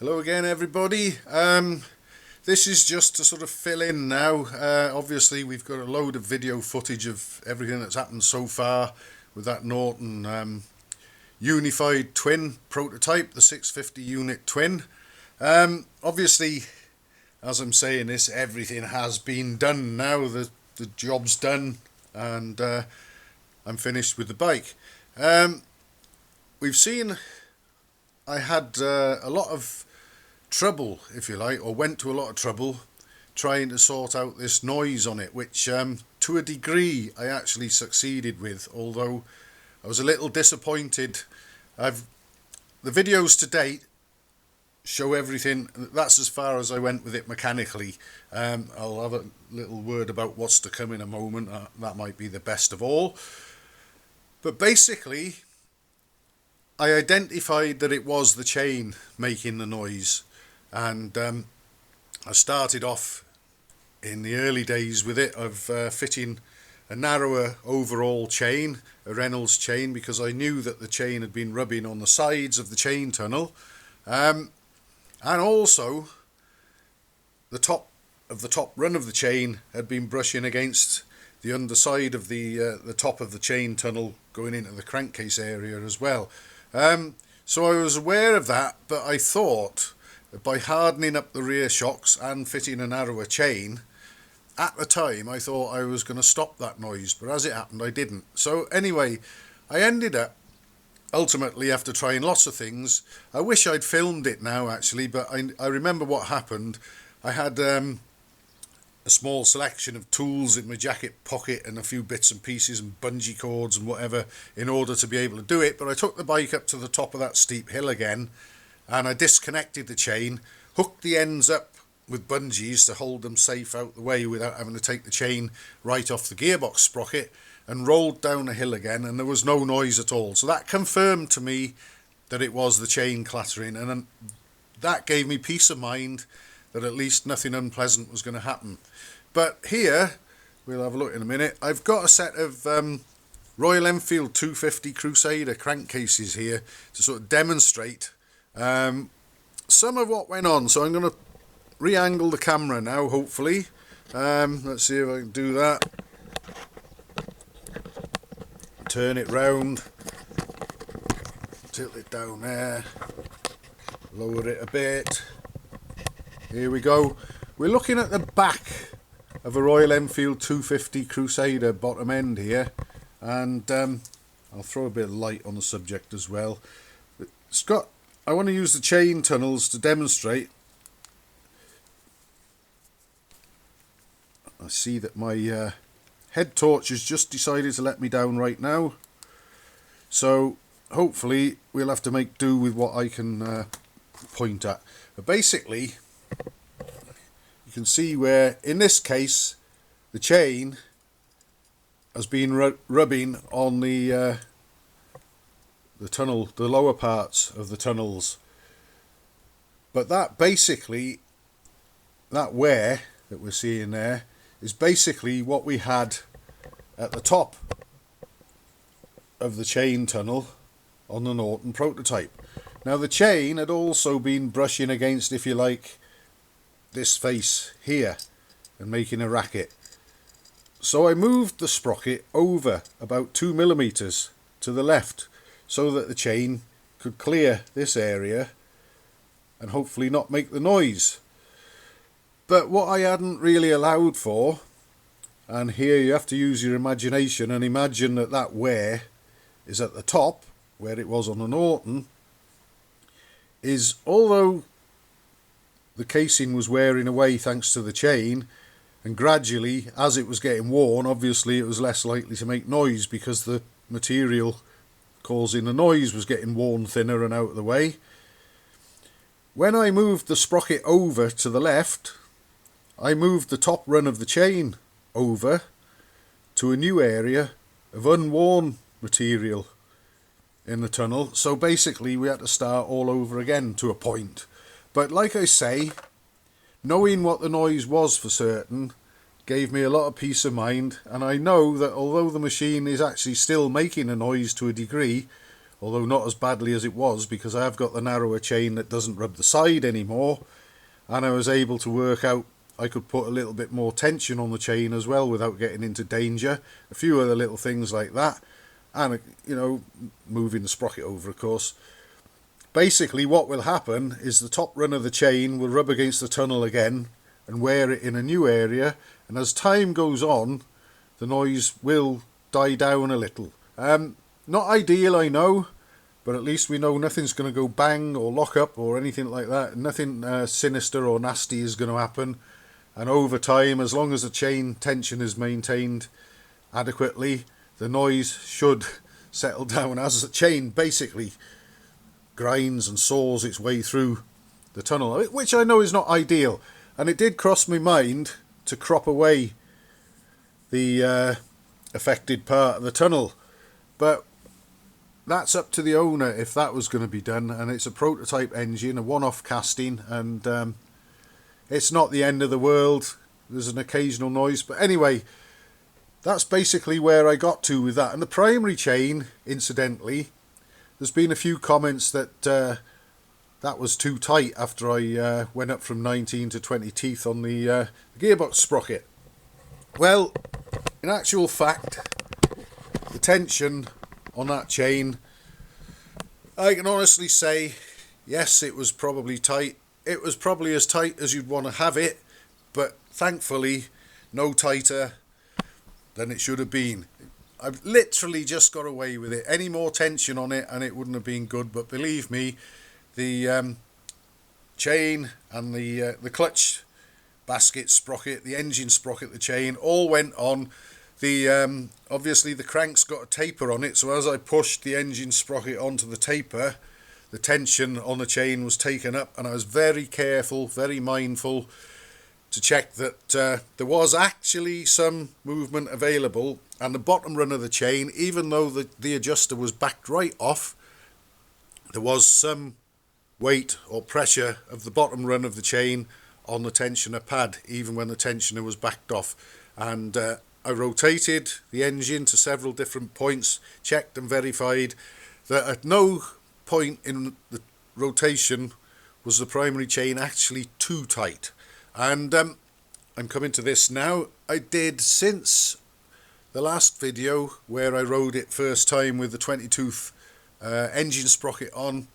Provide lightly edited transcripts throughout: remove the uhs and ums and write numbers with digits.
Hello again, everybody. This is just to sort of fill in now. Obviously, we've got a load of video footage of everything that's happened so far with that Norton unified twin prototype, the 650 unit twin. Obviously, as I'm saying this, everything has been done now. The job's done, and I'm finished with the bike. We've seen I had a lot of trouble, if you like, or went to a lot of trouble trying to sort out this noise on it, which to a degree I actually succeeded with, although I was a little disappointed. The videos to date show everything. That's as far as I went with it mechanically. I'll have a little word about what's to come in a moment. That might be the best of all. But basically, I identified that it was the chain making the noise, and I started off in the early days with it of fitting a narrower overall chain, a Reynolds chain, because I knew that the chain had been rubbing on the sides of the chain tunnel, and also the top run of the chain had been brushing against the underside of the top of the chain tunnel going into the crankcase area as well. So I was aware of that, but I thought that by hardening up the rear shocks and fitting a narrower chain, at the time I thought I was going to stop that noise, but as it happened I didn't. So anyway, I ended up, ultimately, after trying lots of things, I wish I'd filmed it now actually, but I remember what happened. I had a small selection of tools in my jacket pocket and a few bits and pieces and bungee cords and whatever in order to be able to do it, but I took the bike up to the top of that steep hill again and I disconnected the chain, hooked the ends up with bungees to hold them safe out the way without having to take the chain right off the gearbox sprocket, and rolled down the hill again, and there was no noise at all. So that confirmed to me that it was the chain clattering, and that gave me peace of mind that at least nothing unpleasant was going to happen. But here, we'll have a look in a minute, I've got a set of Royal Enfield 250 Crusader crankcases here to sort of demonstrate some of what went on. So I'm going to re-angle the camera now, hopefully. Let's see if I can do that. Turn it round, tilt it down there, lower it a bit. Here we go. We're looking at the back of a Royal Enfield 250 Crusader bottom end here, and I'll throw a bit of light on the subject as well. I want to use the chain tunnels to demonstrate. I see that my head torch has just decided to let me down right now, so hopefully we'll have to make do with what I can point at. But basically, you can see where, in this case, the chain has been rubbing on the tunnel, the lower parts of the tunnels. But that basically, that wear that we're seeing there, is basically what we had at the top of the chain tunnel on the Norton prototype. Now the chain had also been brushing against, if you like, this face here and making a racket. So I moved the sprocket over about 2mm to the left so that the chain could clear this area and hopefully not make the noise. But what I hadn't really allowed for, and here you have to use your imagination and imagine that that wear is at the top where it was on the Norton, is although the casing was wearing away thanks to the chain, and gradually as it was getting worn, obviously it was less likely to make noise because the material causing the noise was getting worn thinner and out of the way. When I moved the sprocket over to the left, I moved the top run of the chain over to a new area of unworn material in the tunnel. So basically we had to start all over again to a point. But like I say, knowing what the noise was for certain gave me a lot of peace of mind, and I know that although the machine is actually still making a noise to a degree, although not as badly as it was, because I have got the narrower chain that doesn't rub the side anymore, and I was able to work out I could put a little bit more tension on the chain as well without getting into danger. A few other little things like that, and you know, moving the sprocket over, of course. Basically what will happen is the top run of the chain will rub against the tunnel again and wear it in a new area, and as time goes on the noise will die down a little. Not ideal, I know, but at least we know nothing's going to go bang or lock up or anything like that. Nothing sinister or nasty is going to happen, and over time, as long as the chain tension is maintained adequately, the noise should settle down as the chain basically grinds and saws its way through the tunnel, which I know is not ideal. And it did cross my mind to crop away the affected part of the tunnel, but that's up to the owner if that was going to be done. And it's a prototype engine, a one-off casting, and it's not the end of the world. There's an occasional noise, but anyway, that's basically where I got to with that. And the primary chain, incidentally, there's been a few comments that that was too tight after I went up from 19 to 20 teeth on the gearbox sprocket. Well, in actual fact, the tension on that chain, I can honestly say, yes, it was probably tight. It was probably as tight as you'd want to have it, but thankfully no tighter than it should have been. I've literally just got away with it. Any more tension on it and it wouldn't have been good, but believe me, the chain and the clutch basket sprocket, the engine sprocket, the chain, all went on. The obviously the crank's got a taper on it, so as I pushed the engine sprocket onto the taper, the tension on the chain was taken up, and I was very careful, very mindful to check that there was actually some movement available. And the bottom run of the chain, even though the adjuster was backed right off, there was some weight or pressure of the bottom run of the chain on the tensioner pad, even when the tensioner was backed off. And I rotated the engine to several different points, checked and verified that at no point in the rotation was the primary chain actually too tight. And I'm coming to this now. I did, since the last video where I rode it first time with the 20-tooth engine sprocket on,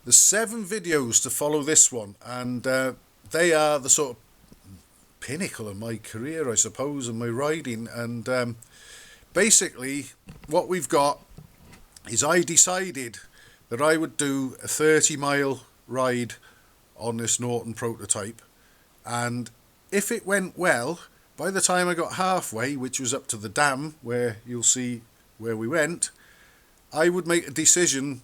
there's 7 videos to follow this one, and they are the sort of pinnacle of my career, I suppose, and my riding. And basically what we've got is, I decided that I would do a 30-mile ride on this Norton prototype, and if it went well, by the time I got halfway, which was up to the dam where you'll see where we went, I would make a decision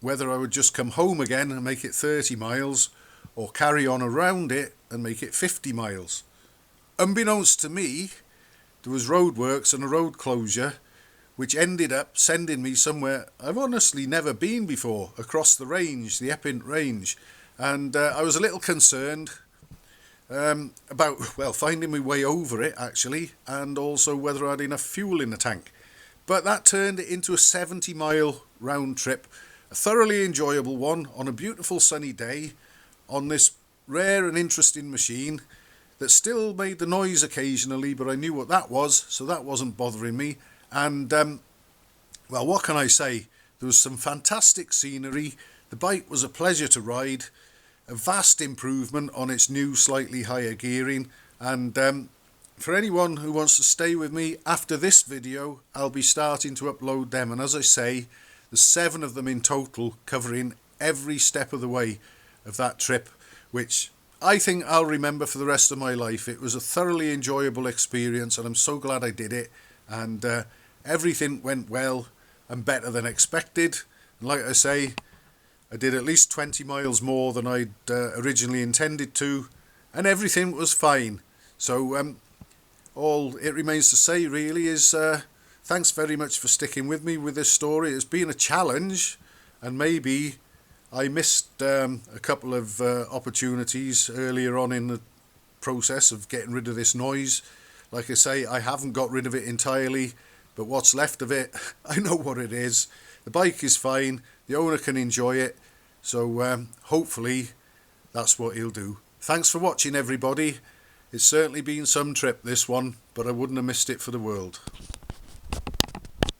whether I would just come home again and make it 30 miles or carry on around it and make it 50 miles. Unbeknownst to me, there was roadworks and a road closure which ended up sending me somewhere I've honestly never been before, across the range, the Epint range. And I was a little concerned about, well, finding my way over it actually, and also whether I had enough fuel in the tank. But that turned it into a 70-mile round trip, a thoroughly enjoyable one on a beautiful sunny day on this rare and interesting machine that still made the noise occasionally, but I knew what that was, so that wasn't bothering me. And well, what can I say? There was some fantastic scenery. The bike was a pleasure to ride, a vast improvement on its new slightly higher gearing. And for anyone who wants to stay with me after this video, I'll be starting to upload them, and as I say, there's 7 of them in total, covering every step of the way of that trip, which I think I'll remember for the rest of my life. It was a thoroughly enjoyable experience, and I'm so glad I did it. And everything went well and better than expected. And like I say, I did at least 20 miles more than I'd originally intended to, and everything was fine. So all it remains to say really is thanks very much for sticking with me with this story. It's been a challenge, and maybe I missed a couple of opportunities earlier on in the process of getting rid of this noise. Like I say, I haven't got rid of it entirely, but what's left of it, I know what it is. The bike is fine, the owner can enjoy it, so hopefully that's what he'll do. Thanks for watching, everybody. It's certainly been some trip, this one, but I wouldn't have missed it for the world.